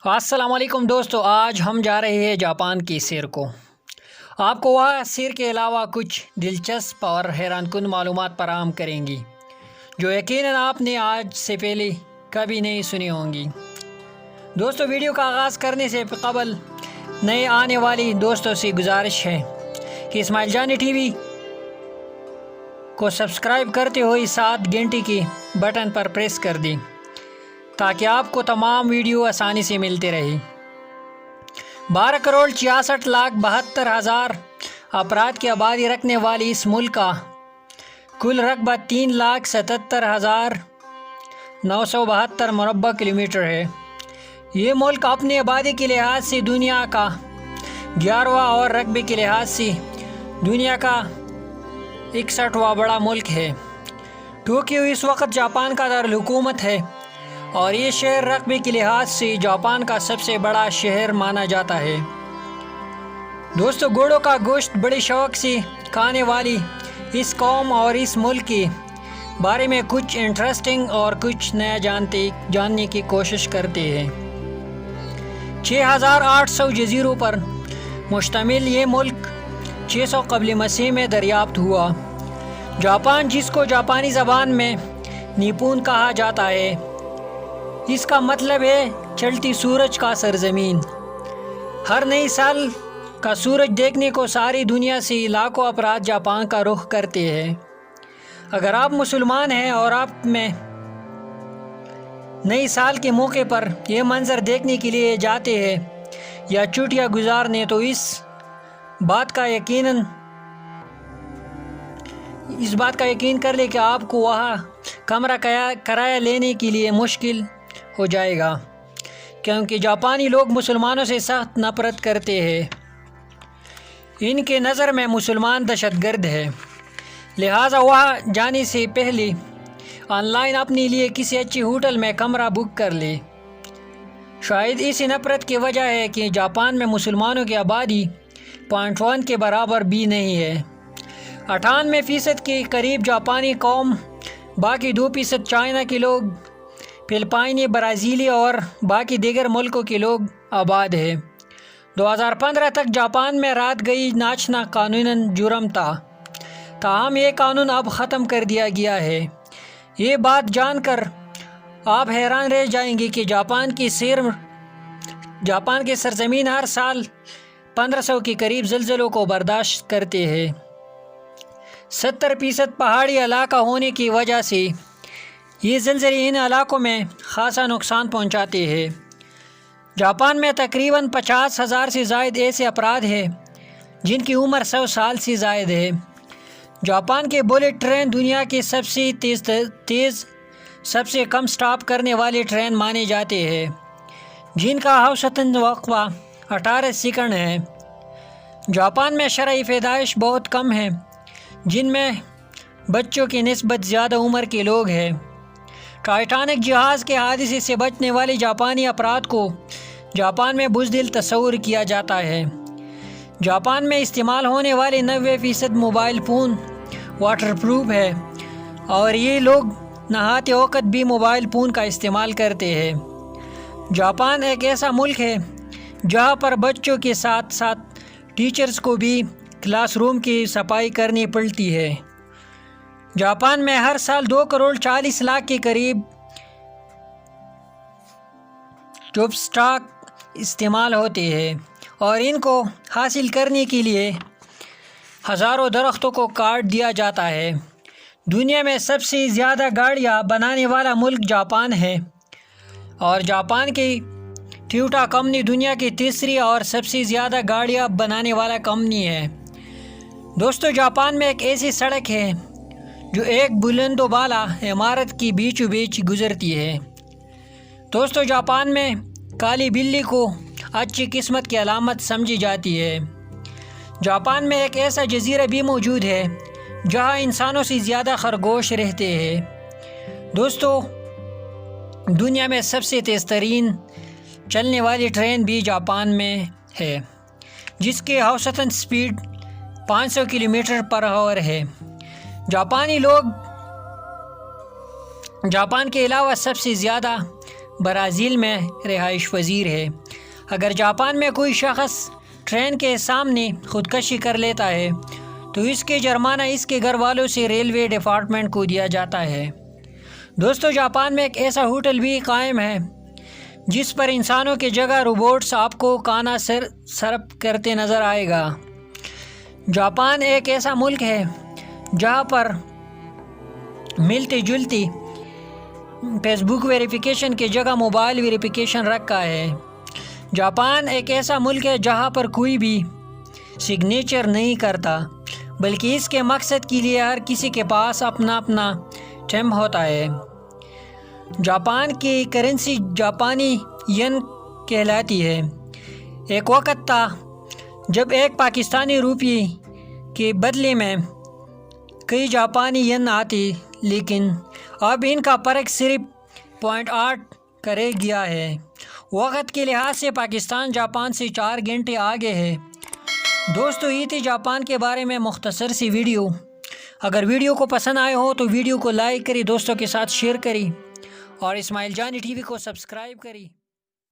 السلام علیکم دوستو، آج ہم جا رہے ہیں جاپان کی سیر کو۔ آپ کو وہاں سیر کے علاوہ کچھ دلچسپ اور حیران کن معلومات فراہم کریں گی جو یقیناً آپ نے آج سے پہلے کبھی نہیں سنی ہوں گی۔ دوستو، ویڈیو کا آغاز کرنے سے قبل نئے آنے والی دوستوں سے گزارش ہے کہ اسماعیل جانی ٹی وی کو سبسکرائب کرتے ہوئے 7 گھنٹے کی بٹن پر پریس کر دیں تاکہ آپ کو تمام ویڈیو آسانی سے ملتے رہے۔ 12,66,72,000 افراد کی آبادی رکھنے والی اس ملک کا کل رقبہ 3,77,972 مربع کلومیٹر ہے۔ یہ ملک اپنی آبادی کے لحاظ سے دنیا کا 11واں اور رقبے کے لحاظ سے دنیا کا 61واں بڑا ملک ہے۔ ٹوکیو اس وقت جاپان کا دارالحکومت ہے اور یہ شہر رقبے کے لحاظ سے جاپان کا سب سے بڑا شہر مانا جاتا ہے۔ دوستو، گھوڑوں کا گوشت بڑے شوق سے کھانے والی اس قوم اور اس ملک کے بارے میں کچھ انٹرسٹنگ اور کچھ نیا جاننے کی کوشش کرتے ہیں۔ 6,800 جزیروں پر مشتمل یہ ملک 600 قبل مسیح میں دریافت ہوا۔ جاپان، جس کو جاپانی زبان میں نیپون کہا جاتا ہے، اس کا مطلب ہے چلتی سورج کا سرزمین۔ ہر نئے سال کا سورج دیکھنے کو ساری دنیا سے لاکھوں افراد جاپان کا رخ کرتے ہیں۔ اگر آپ مسلمان ہیں اور آپ میں نئے سال کے موقع پر یہ منظر دیکھنے کے لیے جاتے ہیں یا چھٹیاں گزارنے، تو اس بات کا یقین کر لیں کہ آپ کو وہاں کمرہ کرایہ لینے کے لیے مشکل ہو جائے گا، کیونکہ جاپانی لوگ مسلمانوں سے سخت نفرت کرتے ہیں۔ ان کے نظر میں مسلمان دہشت گرد ہے، لہٰذا وہاں جانے سے پہلے آن لائن اپنے لیے کسی اچھے ہوٹل میں کمرہ بک کر لے۔ شاید اسی نفرت کی وجہ ہے کہ جاپان میں مسلمانوں کی آبادی 0.1 کے برابر بھی نہیں ہے۔ 98% کے قریب جاپانی قوم، باقی 2% چائنا کے لوگ، فلپائنی، برازیلی اور باقی دیگر ملکوں کے لوگ آباد ہیں۔ 2015 تک جاپان میں رات گئی ناچنا قانوناً جرم تھا، تاہم یہ قانون اب ختم کر دیا گیا ہے۔ یہ بات جان کر آپ حیران رہ جائیں گے کہ جاپان کے سرزمین ہر سال 1500 کے قریب زلزلوں کو برداشت کرتے ہیں۔ 70% پہاڑی علاقہ ہونے کی وجہ سے یہ زلزلے ان علاقوں میں خاصا نقصان پہنچاتے ہیں۔ جاپان میں تقریباً 50,000 سے زائد ایسے افراد ہیں جن کی عمر 100 سال سے زائد ہے۔ جاپان کے بلٹ ٹرین دنیا کے سب سے تیز سب سے کم سٹاپ کرنے والے ٹرین مانے جاتے ہیں، جن کا اوسطاً وقفہ 18 سیکنڈ ہے۔ جاپان میں شرح پیدائش بہت کم ہے، جن میں بچوں کی نسبت زیادہ عمر کے لوگ ہیں۔ ٹائٹینک جہاز کے حادثے سے بچنے والے جاپانی افراد کو جاپان میں بزدل تصور کیا جاتا ہے۔ جاپان میں استعمال ہونے والے 90% موبائل فون واٹر پروف ہے اور یہ لوگ نہاتے وقت بھی موبائل فون کا استعمال کرتے ہیں۔ جاپان ایک ایسا ملک ہے جہاں پر بچوں کے ساتھ ساتھ ٹیچرز کو بھی کلاس روم کی صفائی کرنی پڑتی ہے۔ جاپان میں ہر سال 2,40,00,000 کے قریب ٹوب سٹاک استعمال ہوتے ہیں اور ان کو حاصل کرنے کے لیے ہزاروں درختوں کو کاٹ دیا جاتا ہے۔ دنیا میں سب سے زیادہ گاڑیاں بنانے والا ملک جاپان ہے اور جاپان کی ٹویوٹا کمپنی دنیا کی تیسری اور سب سے زیادہ گاڑیاں بنانے والا کمپنی ہے۔ دوستو، جاپان میں ایک ایسی سڑک ہے جو ایک بلند و بالا عمارت کی بیچوں بیچ گزرتی ہے۔ دوستو، جاپان میں کالی بلی کو اچھی قسمت کی علامت سمجھی جاتی ہے۔ جاپان میں ایک ایسا جزیرہ بھی موجود ہے جہاں انسانوں سے زیادہ خرگوش رہتے ہیں۔ دوستو، دنیا میں سب سے تیز ترین چلنے والی ٹرین بھی جاپان میں ہے، جس کی اوسطاً سپیڈ 500 کلومیٹر پر آور ہے۔ جاپانی لوگ جاپان کے علاوہ سب سے زیادہ برازیل میں رہائش پذیر ہے۔ اگر جاپان میں کوئی شخص ٹرین کے سامنے خودکشی کر لیتا ہے تو اس کے جرمانہ اس کے گھر والوں سے ریلوے ڈپارٹمنٹ کو دیا جاتا ہے۔ دوستو، جاپان میں ایک ایسا ہوٹل بھی قائم ہے جس پر انسانوں کی جگہ روبوٹس آپ کو کھانا سرو کرتے نظر آئے گا۔ جاپان ایک ایسا ملک ہے جہاں پر ملتی جلتی فیس بک ویریفیکیشن کی جگہ موبائل ویریفیکیشن رکھا ہے۔ جاپان ایک ایسا ملک ہے جہاں پر کوئی بھی سگنیچر نہیں کرتا، بلکہ اس کے مقصد کے لیے ہر کسی کے پاس اپنا اپنا ٹیم ہوتا ہے۔ جاپان کی کرنسی جاپانی ین کہلاتی ہے۔ ایک وقت تھا جب ایک پاکستانی روپے کے بدلے میں کئی جاپانی ین آتی، لیکن اب ان کا فرق صرف 0.8 رہ گیا ہے۔ وقت کے لحاظ سے پاکستان جاپان سے 4 گھنٹے آگے ہے۔ دوستو، یہ تھی جاپان کے بارے میں مختصر سی ویڈیو۔ اگر ویڈیو کو پسند آئے ہو تو ویڈیو کو لائک کری، دوستوں کے ساتھ شیئر کری اور اسماعیل جانی ٹی وی کو سبسکرائب کری۔